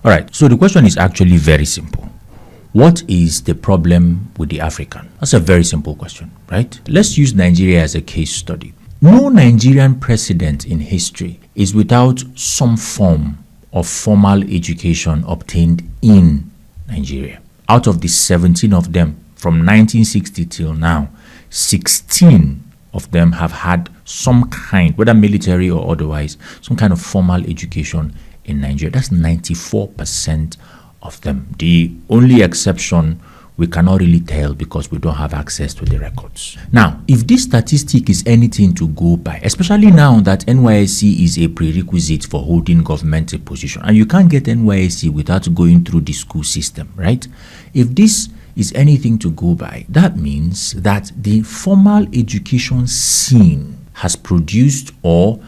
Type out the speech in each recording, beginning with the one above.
All right, so the question is actually very simple. What is the problem with the African? That's a very simple question, right? Let's use Nigeria as a case study. No Nigerian president in history is without some form of formal education obtained in Nigeria. Out of the 17 of them from 1960 till now, 16 of them have had some kind, whether military or otherwise, some kind of formal education in Nigeria. That's 94% of them. The only exception we cannot really tell because we don't have access to the records. Now, if this statistic is anything to go by, especially now that NYSC is a prerequisite for holding governmental position, and you can't get NYSC without going through the school system, right? If this is anything to go by, that means that the formal education scene has produced or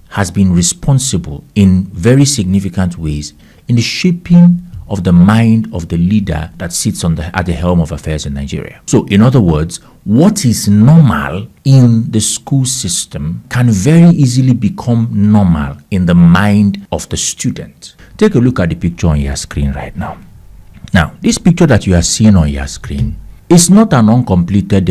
has been responsible in very significant ways in the shaping of the mind of the leader that sits at the helm of affairs in Nigeria. So, in other words, what is normal in the school system can very easily become normal in the mind of the student. Take a look at the picture on your screen right now. Now, this picture that you are seeing on your screen is not an uncompleted,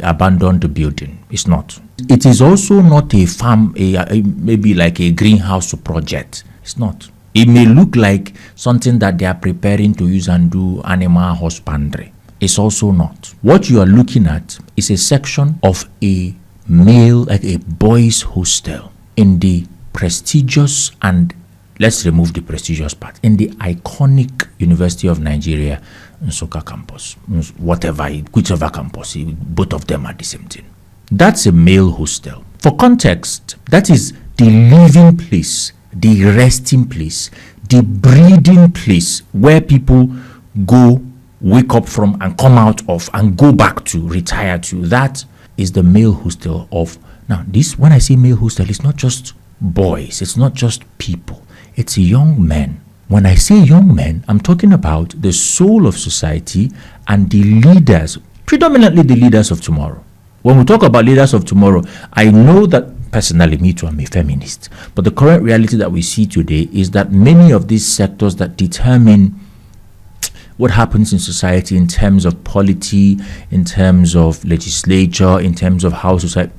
abandoned building. It's not. It is also not a farm, maybe like a greenhouse project. It's not. It may look like something that they are preparing to use and do animal husbandry. It's also not. What you are looking at is a section of a male, like a boys' hostel in the prestigious, and let's remove the prestigious part, in the iconic University of Nigeria, Nsukka campus, whichever campus, both of them are the same thing. That's a male hostel. For context, that is the living place, the resting place, the breeding place where people go, wake up from and come out of and go back to, retire to. That is the male hostel of. Now, this, when I say male hostel, it's not just boys, it's not just people, it's young men. When I say young men, I'm talking about the soul of society and the leaders, predominantly the leaders of tomorrow. When we talk about leaders of tomorrow, I know that personally, me too, I'm a feminist. But the current reality that we see today is that many of these sectors that determine what happens in society in terms of polity, in terms of legislature, in terms of how society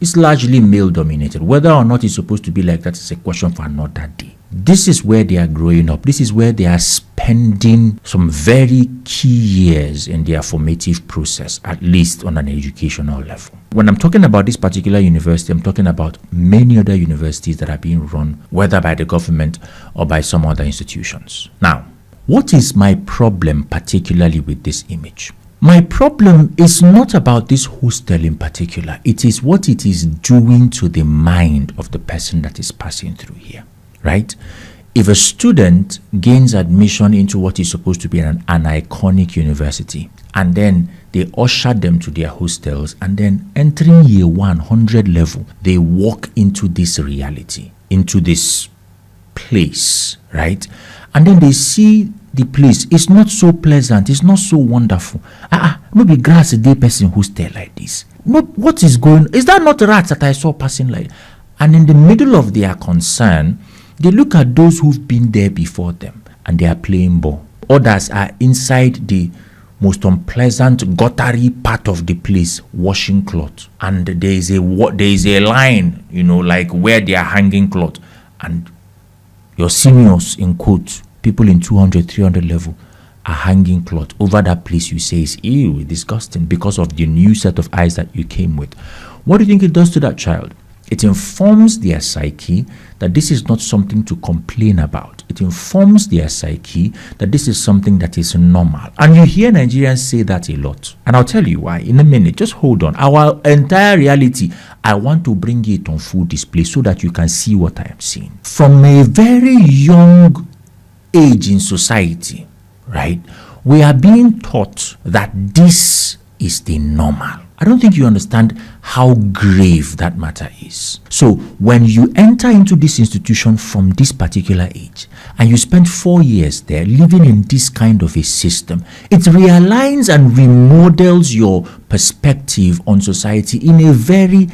is largely male dominated. Whether or not it's supposed to be like that is a question for another day. This is where they are growing up. This is where they are spending some very key years in their formative process, at least on an educational level. When I'm talking about this particular university, I'm talking about many other universities that are being run, whether by the government or by some other institutions. Now, what is my problem particularly with this image? My problem is not about this hostel in particular. It is what it is doing to the mind of the person that is passing through here. Right? If a student gains admission into what is supposed to be an iconic university, and then they usher them to their hostels, and then entering year 100 level, they walk into this reality, into this place, right? And then they see the place. It's not so pleasant. It's not so wonderful. No be grass a day person hostel like this. What is going? Is that not rats that I saw passing like? And in the middle of their concern, they look at those who've been there before them and they are playing ball. Others are inside the most unpleasant guttery part of the place washing cloth. And there is a line, like where they are hanging cloth. And your seniors, in quotes, people in 200, 300 level are hanging cloth over that place you say is ew, disgusting because of the new set of eyes that you came with. What do you think it does to that child? It informs their psyche that this is not something to complain about. It informs their psyche that this is something that is normal. And you hear Nigerians say that a lot. And I'll tell you why in a minute. Just hold on. Our entire reality, I want to bring it on full display so that you can see what I am saying. From a very young age in society, right, we are being taught that this is the normal. I don't think you understand how grave that matter is. So when you enter into this institution from this particular age and you spend 4 years there living in this kind of a system, it realigns and remodels your perspective on society in a very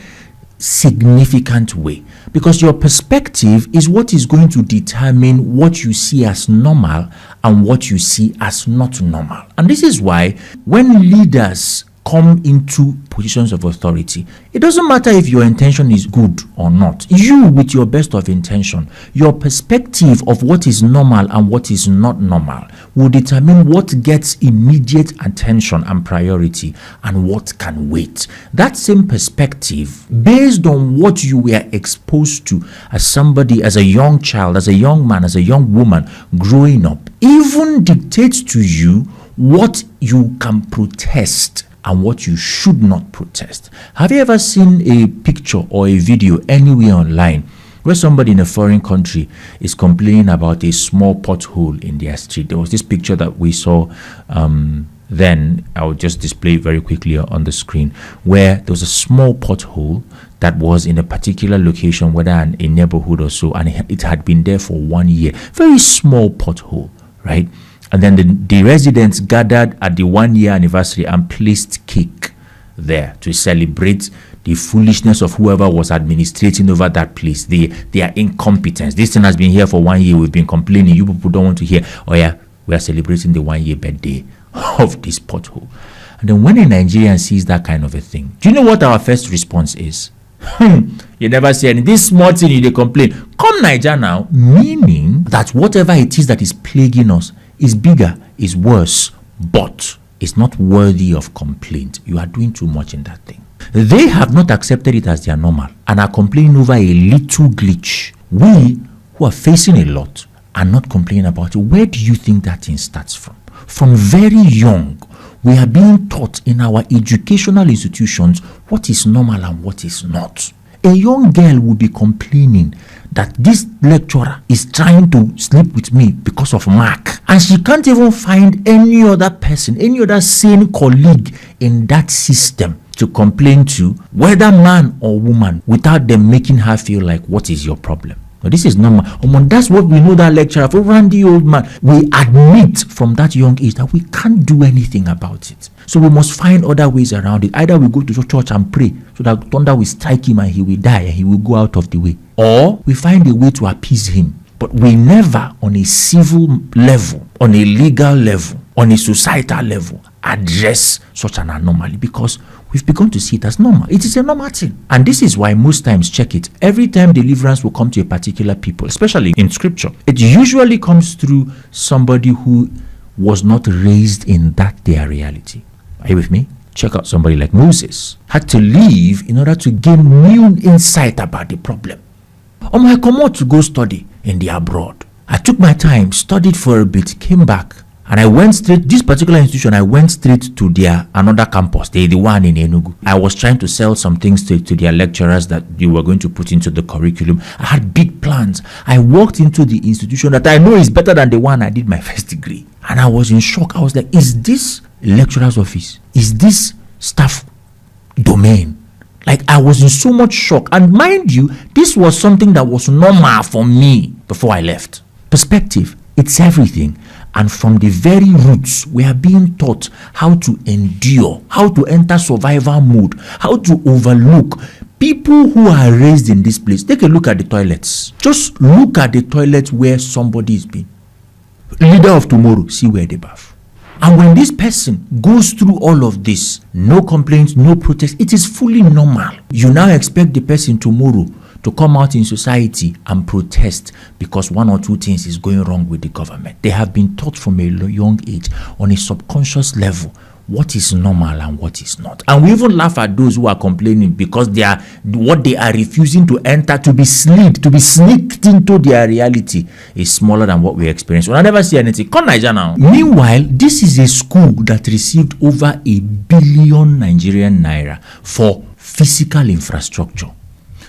significant way. Because your perspective is what is going to determine what you see as normal and what you see as not normal. And this is why when leaders come into positions of authority, it doesn't matter if your intention is good or not. You, with your best of intention, your perspective of what is normal and what is not normal will determine what gets immediate attention and priority and what can wait. That same perspective, based on what you were exposed to as somebody, as a young child, as a young man, as a young woman growing up, even dictates to you what you can protest and what you should not protest. Have you ever seen a picture or a video anywhere online where somebody in a foreign country is complaining about a small pothole in their street? There was this picture that we saw then, I'll just display it very quickly on the screen, where there was a small pothole that was in a particular location, whether in a neighborhood or so, and it had been there for 1 year. Very small pothole, right? And then the residents gathered at the 1 year anniversary and placed cake there to celebrate the foolishness of whoever was administrating over that place, their incompetence. This thing has been here for 1 year. We've been complaining. You people don't want to hear. Oh yeah, we are celebrating the 1 year birthday of this pothole. And then when a Nigerian sees that kind of a thing, do you know what our first response is? You never say anything. This small thing you complain. Come Niger now. Meaning that whatever it is that is plaguing us is bigger, is worse, but it's not worthy of complaint. You are doing too much in that thing. They have not accepted it as their normal and are complaining over a little glitch. We, who are facing a lot, are not complaining about it. Where do you think that thing starts from? From very young, we are being taught in our educational institutions what is normal and what is not. A young girl will be complaining that this lecturer is trying to sleep with me because of Mark, and she can't even find any other person, any other sane colleague in that system to complain to, whether man or woman, without them making her feel like, what is your problem? Now, this is normal. That's what we know that lecturer for, Randy old man. We admit from that young age that we can't do anything about it. So we must find other ways around it. Either we go to church and pray so that thunder will strike him and he will die and he will go out of the way. Or we find a way to appease him. But we never, on a civil level, on a legal level, on a societal level, address such an anomaly, because we've begun to see it as normal. It is a normal thing. And this is why most times, check it, every time deliverance will come to a particular people, especially in scripture, it usually comes through somebody who was not raised in that their reality. Are you with me? Check out somebody like Moses. Had to leave in order to gain new insight about the problem. I come out to go study in the abroad. I took my time, studied for a bit, came back, and I went straight, this particular institution, I went straight to their another campus, the one in Enugu. I was trying to sell some things to their lecturers that they were going to put into the curriculum. I had big plans. I walked into the institution that I know is better than the one I did my first degree. And I was in shock. I was like, is this lecturer's office? Is this staff domain? Like, I was in so much shock. And mind you, this was something that was normal for me before I left. Perspective, it's everything. And from the very roots, we are being taught how to endure, how to enter survival mode, how to overlook. People who are raised in this place, take a look at the toilets. Just look at the toilets where somebody is being. Leader of tomorrow, see where they bath. And when this person goes through all of this, no complaints, no protest, it is fully normal. You now expect the person tomorrow to come out in society and protest because one or two things is going wrong with the government. They have been taught from a young age on a subconscious level what is normal and what is not. And we even laugh at those who are complaining because what they are refusing to enter, to be sneaked into their reality is smaller than what we experience. Well, I never see anything. Come Niger now. Meanwhile, this is a school that received over 1 billion Nigerian naira for physical infrastructure.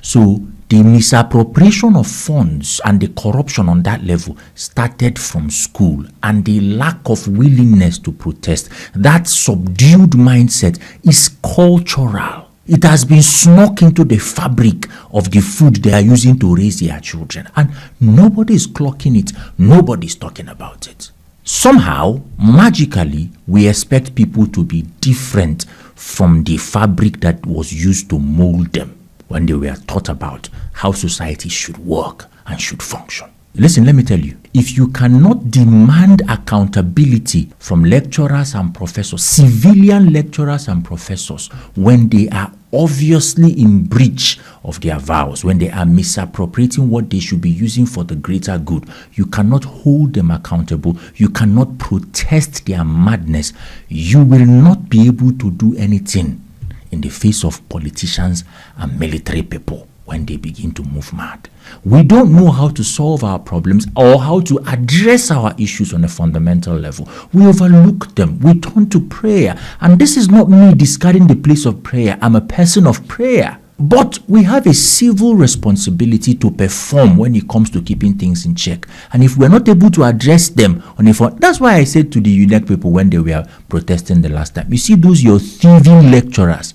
So the misappropriation of funds and the corruption on that level started from school, and the lack of willingness to protest, that subdued mindset, is cultural. It has been snuck into the fabric of the food they are using to raise their children, and nobody is clocking it. Nobody is talking about it. Somehow, magically, we expect people to be different from the fabric that was used to mold them. when they were taught about how society should work and should function. Listen, let me tell you, if you cannot demand accountability from lecturers and professors, civilian lecturers and professors, when they are obviously in breach of their vows, when they are misappropriating what they should be using for the greater good, you cannot hold them accountable. You cannot protest their madness. You will not be able to do anything in the face of politicians and military people when they begin to move mad. We don't know how to solve our problems or how to address our issues on a fundamental level. We overlook them. We turn to prayer. And this is not me discarding the place of prayer. I'm a person of prayer. But we have a civil responsibility to perform when it comes to keeping things in check. And if we're not able to address them on a front, that's why I said to the UNEC people when they were protesting the last time, you see those your thieving lecturers,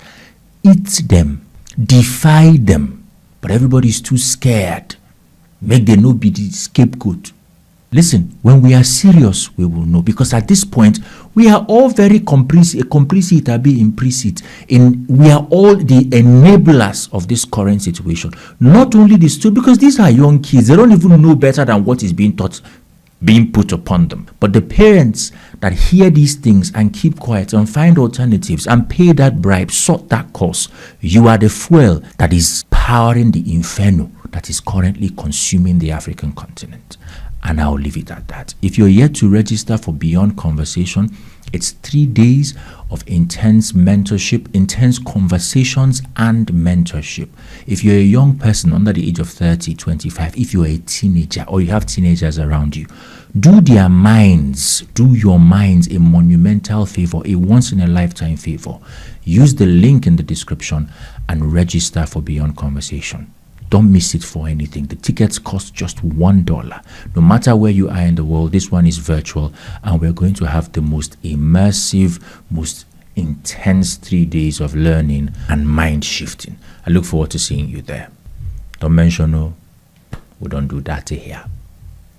eat them, defy them. But everybody's too scared. Make them not be the scapegoat. Listen, when we are serious, we will know. Because at this point, we are all very complicit, implicit. We are all the enablers of this current situation. Not only these two, because these are young kids. They don't even know better than what is being taught, being put upon them. But the parents that hear these things and keep quiet and find alternatives and pay that bribe, sort that course, you are the fuel that is powering the inferno that is currently consuming the African continent. And I'll leave it at that. If you're yet to register for Beyond Conversation, it's 3 days of intense mentorship, intense conversations and mentorship. If you're a young person under the age of 30, 25, if you're a teenager or you have teenagers around you, do your minds a monumental favor, a once-in-a-lifetime favor. Use the link in the description and register for Beyond Conversation. Don't miss it for anything. The tickets cost just $1. No matter where you are in the world, this one is virtual, and we're going to have the most immersive, most intense 3 days of learning and mind shifting. I look forward to seeing you there. Don't mention no, we don't do that here.